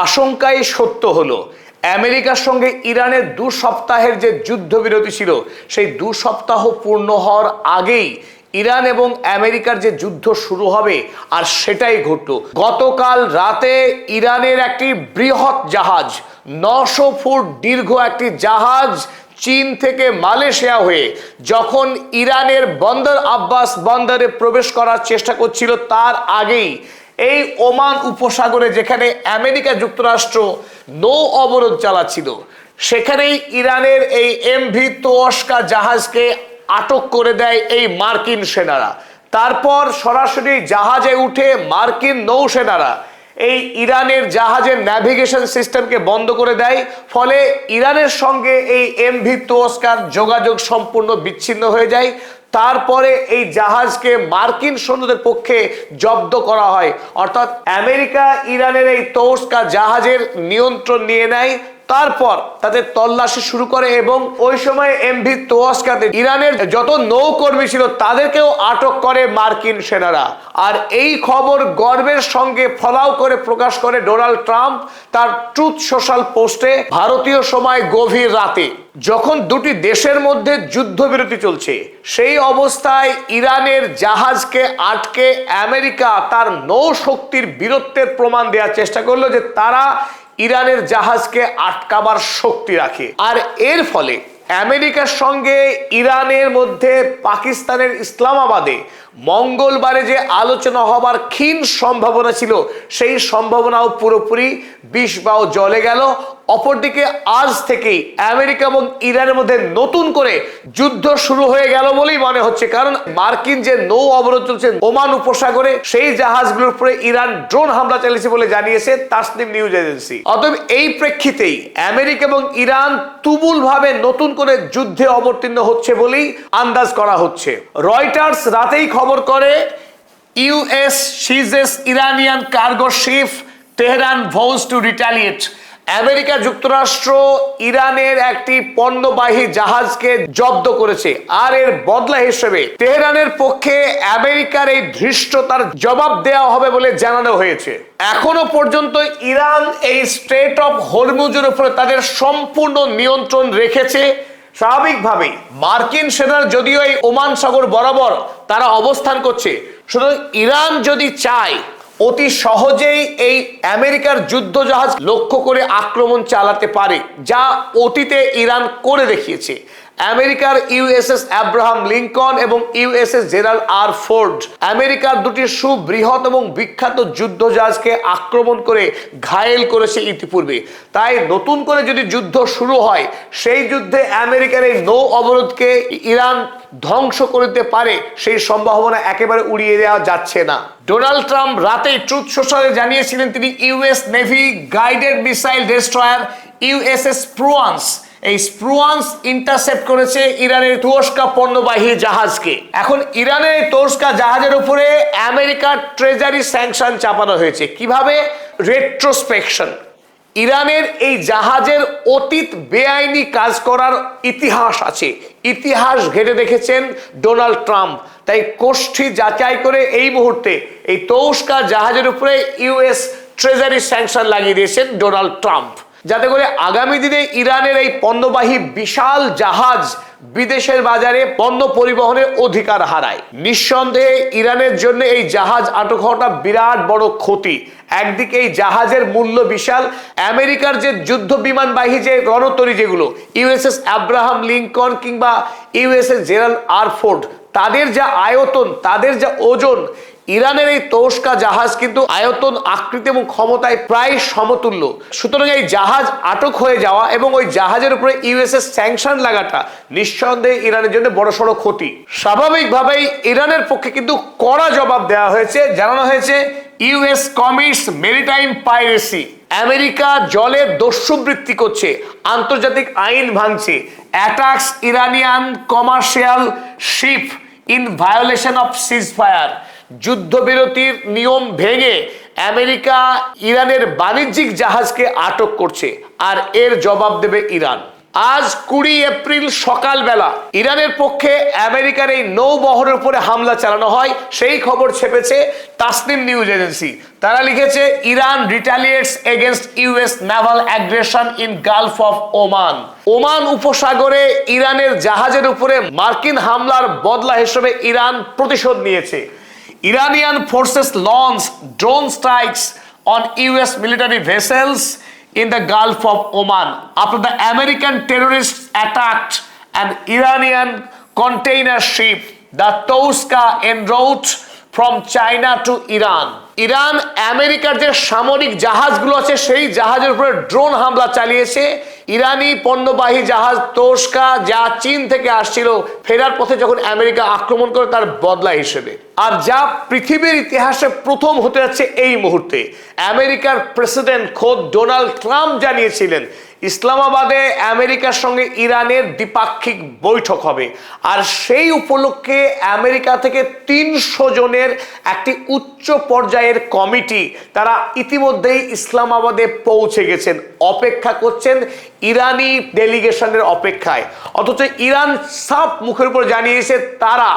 আশঙ্কাই সত্য হলো। আমেরিকার সঙ্গে ইরানের 2 সপ্তাহের যে যুদ্ধবিরতি ছিল, সেই 2 সপ্তাহ পূর্ণ হওয়ার আগেই ইরান এবং আমেরিকার যে যুদ্ধ শুরু হবে, আর সেটাই ঘটল। গতকাল রাতে ইরানের একটি বৃহৎ জাহাজ, 900 ফুট দীর্ঘ একটি জাহাজ চীন থেকে মালয়েশিয়া হয়ে যখন ইরানের বন্দর আব্বাস বন্দরে প্রবেশ করার চেষ্টা করছিল, তার আগেই এই ওমান উপসাগরে, যেখানে আমেরিকা যুক্তরাষ্ট্র নৌ অবরোধ চালাচ্ছিল, সেখানেই ইরানের এই এমভি তোয়াস্কা জাহাজকে আটক করে দেয় এই মার্কিন সেনারা। তারপর সরাসরি জাহাজে উঠে মার্কিন নৌসেনারা এই ইরানের জাহাজের ন্যাভিগেশন সিস্টেমকে বন্ধ করে দেয়। ফলে ইরানের সঙ্গে এই এমভি তোয়াস্কার যোগাযোগ সম্পূর্ণ বিচ্ছিন্ন হয়ে যায়। তারপরে এই জাহাজকে মার্কিন সৈন্যদের পক্ষে জব্দ করা হয়, অর্থাৎ আমেরিকা ইরানের এই তোয়াস্কা জাহাজের নিয়ন্ত্রণ নিয়ে নেয়। তারপর তাদের তল্লাশি শুরু করে এবং ওই সময় এমভি তোয়াস্কাতে ইরানের যত নৌকর্মী ছিল তাদেরকেও আটক করে মার্কিন সেনারা। আর এই খবর গর্বের সঙ্গে ফলাও করে প্রকাশ করে ডোনাল্ড ট্রাম্প তার ট্রুথ সোশ্যাল পোস্টে। ভারতীয় সময় গভীর রাতে, যখন দুটি দেশের মধ্যে যুদ্ধবিরতি চলছে, সেই অবস্থায় ইরানের জাহাজকে আটকে আমেরিকা তার নৌ শক্তির বীরত্বের প্রমাণ দেওয়ার চেষ্টা করলো যে তারা ইরানের জাহাজকে আটকাবার শক্তি রাখে। আর এর ফলে আমেরিকার সঙ্গে ইরানের মধ্যে পাকিস্তানের ইসলামাবাদে মঙ্গলবারে যে আলোচনা হবার ক্ষীণ সম্ভাবনা ছিল, সেই সম্ভাবনাও পুরোপুরি বিষবাও জ্বলে গেল। অপরদিকে আজ থেকেই আমেরিকা এবং ইরানের মধ্যে নতুন করে যুদ্ধ শুরু হয়ে গেল বলেই মনে হচ্ছে, কারণ মার্কিন যে নৌ অবরোধ চলছে ওমান উপসাগরে, সেই জাহাজগুলোর উপরে ইরান ড্রোন হামলা চালিয়েছে বলে জানিয়েছে তাসনিম নিউজ এজেন্সি। অতএব এই প্রেক্ষিতেই আমেরিকা এবং ইরান তুমুল ভাবে নতুন করে যুদ্ধে অবতীর্ণ হচ্ছে বলেই আন্দাজ করা হচ্ছে। রয়টার্স রাতেই খবর করে, US সিজেস Iranian cargo sheep, Tehran ভোজ টু রিটালিয়েট। আমেরিকা যুক্তরাষ্ট্র ইরানের একটি পণ্যবাহী জাহাজকে জব্দ করেছে, আর এর বদলা হিসেবে তেহরানের পক্ষে আমেরিকার এই ধৃষ্টতার জবাব দেওয়া হবে বলে জানানো হয়েছে। এখনো পর্যন্ত ইরান এই স্ট্রেট অফ হরমুজের উপরে তাদের সম্পূর্ণ নিয়ন্ত্রণ রেখেছে। স্বাভাবিকভাবেই মার্কিন সেনার যদিও এই ওমান সাগর বরাবর তারা অবস্থান করছে, সুতরাং ইরান যদি চায় অতি সহজেই এই আমেরিকার যুদ্ধ জাহাজ লক্ষ্য করে আক্রমণ চালাতে পারে, যা অতীতে ইরান করে দেখিয়েছে। আমেরিকার ইউএসএস আব্রাহাম লিঙ্কন এবং ইউএসএস জেরাল্ড আর ফোর্ড আমেরিকার দুটি সুবৃহৎ এবং বিখ্যাত যুদ্ধ জাহাজকে আক্রমণ করে ঘায়েল করেছে ইতিপূর্বে। তাই নতুন করে যদি যুদ্ধ শুরু হয়, সেই যুদ্ধে আমেরিকার এই নৌ অবরোধকে ইরান ধ্বংস করতে পারে, সেই সম্ভাবনা একেবারে উড়িয়ে দেওয়া যাচ্ছে না। ডোনাল্ড ট্রাম্প রাতে ট্রুথ সোশ্যালে জানিয়েছিলেন তিনি US navy guided missile destroyer USS Spruance, এই স্প্রুয়ান্স ইন্টারসেপ্ট করেছে ইরানের তোয়াস্কা পণ্যবাহী জাহাজকে। এখন ইরানের তোয়াস্কা জাহাজের উপরে আমেরিকার ট্রেজারি স্যাংশন চাপানো হয়েছে। কিভাবে? রেট্রোস্পেকশন। ইরানের এই জাহাজের অতীত বেআইনি কাজ করার ইতিহাস আছে, ইতিহাস ঘেটে দেখেছেন ডোনাল্ড ট্রাম্প। তাই কোষ্ঠী যাচাই করে এই মুহূর্তে এই তোয়াস্কা জাহাজের উপরে ইউএস ট্রেজারি স্যাংশন লাগিয়ে দিয়েছেন ডোনাল্ড ট্রাম্প, যাতে করে আগামী দিনে ইরানের এই পণ্যবাহী বিশাল জাহাজ বিদেশের বাজারে পণ্য পরিবহনের অধিকার হারায়। নিঃসন্দেহে ইরানের জন্য এই জাহাজ আটক হওয়াটা বিরাট বড় ক্ষতি। একদিকে এই জাহাজের মূল্য বিশাল, আমেরিকার যে যুদ্ধ বিমানবাহী যে রণতরী যেগুলো ইউএসএস আব্রাহাম লিঙ্কন কিংবা ইউএসএস জেরাল্ড আর ফোর্ড, তাদের যা আয়তন, তাদের যা ওজন, ইরানের এই তোয়াস্কা জাহাজ কিন্তু আয়তন, আকৃতি এবং ক্ষমতায় প্রায় সমতুল্য। সুতরাং এই জাহাজ আটক হয়ে যাওয়া এবং ওই জাহাজের উপরে ইউএসএস স্যাংশন লাগাটা নিঃসন্দেহে ইরানের জন্য বড়সড় ক্ষতি। স্বাভাবিকভাবেই ইরানের পক্ষে কিন্তু কড়া জবাব দেওয়া হয়েছে। জানানো হয়েছে US commits maritime piracy, America জলে দস্যুবৃত্তি করছে, আন্তর্জাতিক আইন ভাঙছে, attacks Iranian commercial ship in violation of ceasefire. যুদ্ধবিরতির নিয়ম ভেঙে আমেরিকা ইরানের বাণিজ্যিক জাহাজকে আটক করছে, আর এর জবাব দেবে ইরান। আজ 20 এপ্রিল সকালবেলা ইরানের পক্ষে আমেরিকার এই নৌবহরের উপরে হামলা চালানো হয়, সেই খবর ছেপেছে তাসনিম নিউজ এজেন্সি। তারা লিখেছে, Iran retaliates against US naval aggression in Gulf of Oman. Oman উপসাগরে ইরানের জাহাজের উপরে মার্কিন হামলার বদলা হিসেবে ইরান প্রতিশোধ নিয়েছে। Iranian forces launched drone strikes on US military vessels in the Gulf of Oman after the American terrorists attacked an Iranian container ship, the Toska, en route from China to Iran. Iran আমেরিকার যে সামরিক জাহাজগুলো আছে সেই জাহাজের উপরে drone হামলা চালিয়েছে। ইরানি পণ্যবাহী জাহাজ তোস্কা, যা চীন থেকে আসছিল, ফেরার পথে যখন আমেরিকা আক্রমণ করে তার বদলা হিসেবে, আর যা পৃথিবীর ইতিহাসে প্রথম হতে যাচ্ছে এই মুহূর্তে। আমেরিকার প্রেসিডেন্ট খোদ ডোনাল্ড ট্রাম্প জানিয়েছিলেন ইসলামাবাদে আমেরিকার সঙ্গে ইরানের দ্বিপাক্ষিক বৈঠক হবে, আর সেই উপলক্ষে আমেরিকা থেকে 300 জনের একটি উচ্চ পর্যায়ের কমিটি তারা ইতিমধ্যেই ইসলামাবাদে পৌঁছে গেছেন, অপেক্ষা করছেন ইরানি ডেলিগেশনের অপেক্ষায়। অথচ ইরান সাফ মুখের উপর জানিয়েছে তারা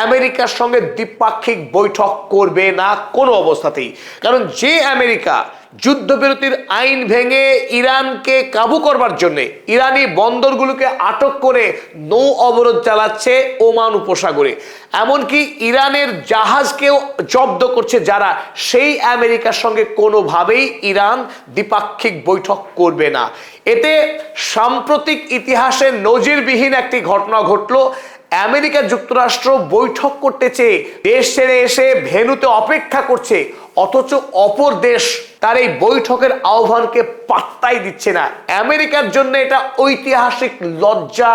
আমেরিকার সঙ্গে দ্বিপাক্ষিক বৈঠক করবে না কোনো অবস্থাতেই। কারণ যে আমেরিকা যুদ্ধবিরতির আইন ভেঙে ইরানকে কাবু করবার জন্য ইরানি বন্দরগুলোকে আটক করে নৌ অবরোধ চালাচ্ছে ওমান উপসাগরে, এমনকি ইরানের জাহাজকেও জব্দ করছে যারা, সেই আমেরিকার সঙ্গে কোনোভাবেই ইরান দ্বিপাক্ষিক বৈঠক করবে না। এতে সাম্প্রতিক ইতিহাসে নজিরবিহীন একটি ঘটনা ঘটলো। আমেরিকা যুক্তরাষ্ট্র বৈঠক করতে চেয়ে দেশ ছেড়ে এসে ভেন্যুতে অপেক্ষা করছে, অথচ অপর দেশ তার এই বৈঠকের আহ্বানকে পাত্তাই দিচ্ছে না। আমেরিকার জন্য এটা ঐতিহাসিক লজ্জা,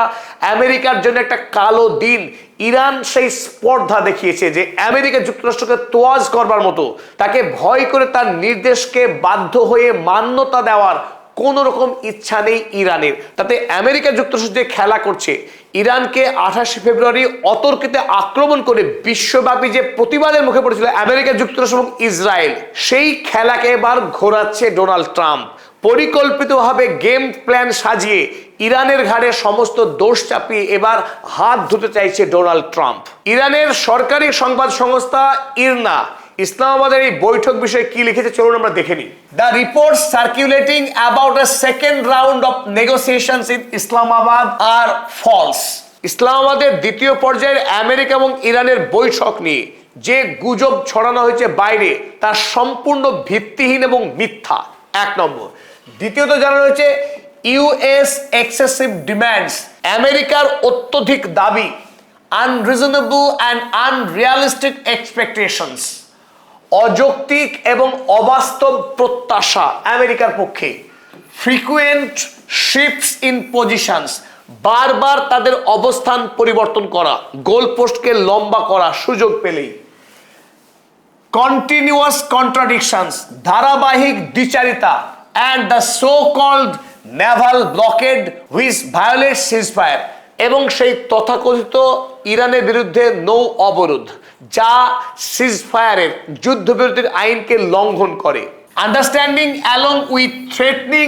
আমেরিকার জন্য একটা কালো দিন। ইরান সেই স্পর্ধা দেখিয়েছে যে আমেরিকা যুক্তরাষ্ট্রকে তোয়াজ করবার মতো, তাকে ভয় করে তার নির্দেশকে বাধ্য হয়ে মান্যতা দেওয়ার কোন রকম ইচ্ছা নেই ইরানের। তাতে আমেরিকা যুক্তরাষ্ট্র যে খেলা করছে, ইরানকে 28 ফেব্রুয়ারি অতর্কিতে আক্রমণ করে বিশ্বব্যাপী যে প্রতিবাদের মুখে পড়েছিল আমেরিকা যুক্তরাষ্ট্র এবং ইসরায়েল, সেই খেলাকে এবার ঘোরাচ্ছে ডোনাল্ড ট্রাম্প। পরিকল্পিতভাবে গেম প্ল্যান সাজিয়ে ইরানের ঘাড়ে সমস্ত দোষ চাপিয়ে এবার হাত ধুতে চাইছে ডোনাল্ড ট্রাম্প। ইরানের সরকারি সংবাদ সংস্থা ইরনা ইসলামাবাদের এই বৈঠক বিষয়ে কি লিখেছে চলুন আমরা দেখে নিই। The reports circulating about a second round of negotiations in Islamabad are false. ইসলামাবাদের দ্বিতীয় পর্যায়ের আমেরিকা এবং ইরানের বৈঠক নিয়ে যে গুজব ছড়ানো হয়েছে বাইরে, তা সম্পূর্ণ ভিত্তিহীন এবং মিথ্যা, 1 নম্বর। দ্বিতীয়ত জানানো হয়েছে ইউএস এক্সেসিভ ডিমান্ডস, আমেরিকার অত্যধিক দাবি, আনরিজনেবল অ্যান্ড আনরিয়ালিস্টিক এক্সপেকটেশনস, অযৌক্তিক এবং অবাস্তব প্রত্যাশা আমেরিকার পক্ষে, ফ্রিকুয়েন্ট শিফটস ইন পজিশনস, বারবার তাদের অবস্থান পরিবর্তন করা, গোল পোস্টকে লম্বা করা সুযোগ পেলেই, কন্টিনিউয়াস কন্ট্রাডিকশনস, ধারাবাহিক দ্বিচারিতা, and the so called naval blockade which violates ceasefire, এবং সেই তথাকথিত ইরানের বিরুদ্ধে নৌ অবরোধ যা সিজফায়ারের যুদ্ধবিরতির আইনকে লঙ্ঘন করে। Understanding along with threatening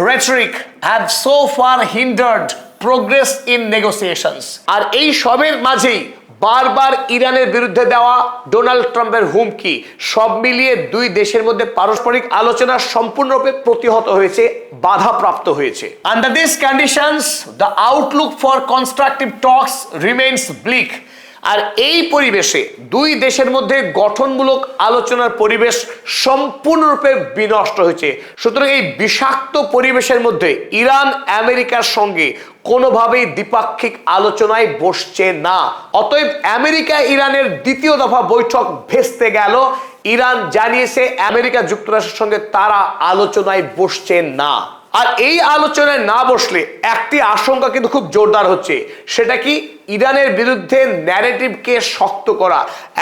rhetoric have so far hindered progress in negotiations. আর এই সবের মাঝেই বারবার ইরানের বিরুদ্ধে দেওয়া ডোনাল্ড ট্রাম্পের হুমকি, সব মিলিয়ে দুই দেশের মধ্যে পারস্পরিক আলোচনা সম্পূর্ণরূপে প্রতিহত হয়েছে, বাধাপ্রাপ্ত হয়েছে। Under this conditions the outlook for constructive talks remains bleak. আর এই পরিবেশে দুই দেশের মধ্যে গঠনমূলক আলোচনার পরিবেশ সম্পূর্ণরূপে বিনষ্ট হয়েছে। সুতরাং এই বিষাক্ত পরিবেশের মধ্যে ইরান আমেরিকার সঙ্গে কোনোভাবেই দ্বিপাক্ষিক আলোচনায় বসছে না। অতএব আমেরিকা ইরানের দ্বিতীয় দফা বৈঠক ভেস্তে গেল। ইরান জানিয়েছে আমেরিকা যুক্তরাষ্ট্রের সঙ্গে তারা আলোচনায় বসছে না। আর এই আলোচনায় না বসলে একটি আশঙ্কা কিন্তু খুব জোরদার হচ্ছে, সেটা কি ইরানের বিরুদ্ধে ন্যারেটিভকে শক্ত করা।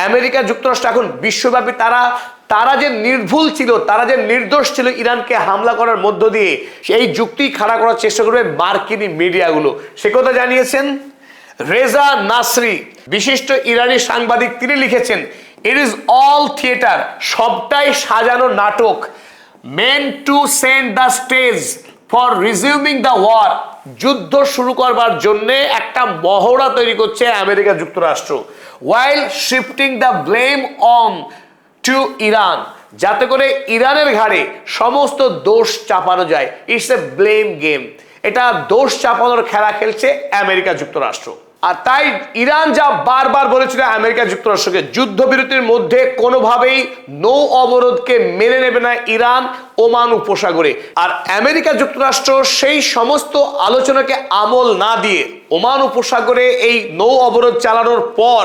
আমেরিকা যুক্তরাষ্ট্র এখন বিশ্বব্যাপী তারা যে নির্ভুল ছিল, তারা যে নির্দোষ ছিল ইরানকে হামলা করার মধ্য দিয়ে, সেই যুক্তি খাড়া করার চেষ্টা করবে মার্কিনী মিডিয়াগুলো। সে কথা জানিয়েছেন রেজা নাসরি, বিশিষ্ট ইরানি সাংবাদিক। তিনি লিখেছেন, ইট ইজ অল থিয়েটার, সবটাই সাজানো নাটক, meant to set the stage for resuming the war, যুদ্ধ শুরু করবার জন্য একটা মহড়া তৈরি করছে আমেরিকা যুক্তরাষ্ট্র, while shifting the blame on to Iran, যাতে করে ইরানের ঘাড়ে সমস্ত দোষ চাপানো যায়। ইটস এ ব্লেম গেম, এটা দোষ চাপানোর খেলা খেলছে আমেরিকা যুক্তরাষ্ট্র। আর তাই ইরান যা বারবার বলেছিল আমেরিকা যুক্তরাষ্ট্রকে, যুদ্ধবিরতির মধ্যে কোনোভাবেই নৌ অবরোধকে মেনে নেবে না ইরান ওমান উপসাগরে। আর আমেরিকা যুক্তরাষ্ট্র সেই সমস্ত আলোচনাকে আমল না দিয়ে ওমান উপসাগরে এই নৌ অবরোধ চালানোর পর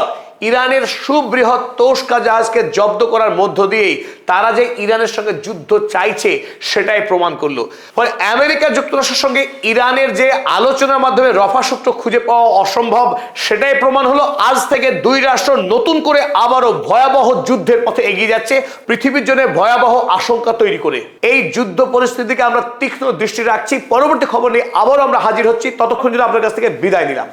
ইরানের সুবৃহৎ তোশকা জাহাজকে জব্দ করার মধ্য দিয়েই তারা যে ইরানের সঙ্গে যুদ্ধ চাইছে সেটাই প্রমাণ করলো। ফলে আমেরিকা যুক্তরাষ্ট্রের সঙ্গে ইরানের যে আলোচনার মাধ্যমে রফাসূত্র খুঁজে পাওয়া অসম্ভব, সেটাই প্রমাণ হলো আজ থেকে দুই রাষ্ট্র নতুন করে আবারও ভয়াবহ যুদ্ধের পথে এগিয়ে যাচ্ছে, পৃথিবীর জন্য ভয়াবহ আশঙ্কা তৈরি করে। এই যুদ্ধ পরিস্থিতিকে আমরা তীক্ষ্ণ দৃষ্টি রাখছি। পরবর্তী খবর নিয়ে আবারও আমরা হাজির হচ্ছি, ততক্ষণ জন্য আপনার কাছ থেকে বিদায় নিলাম।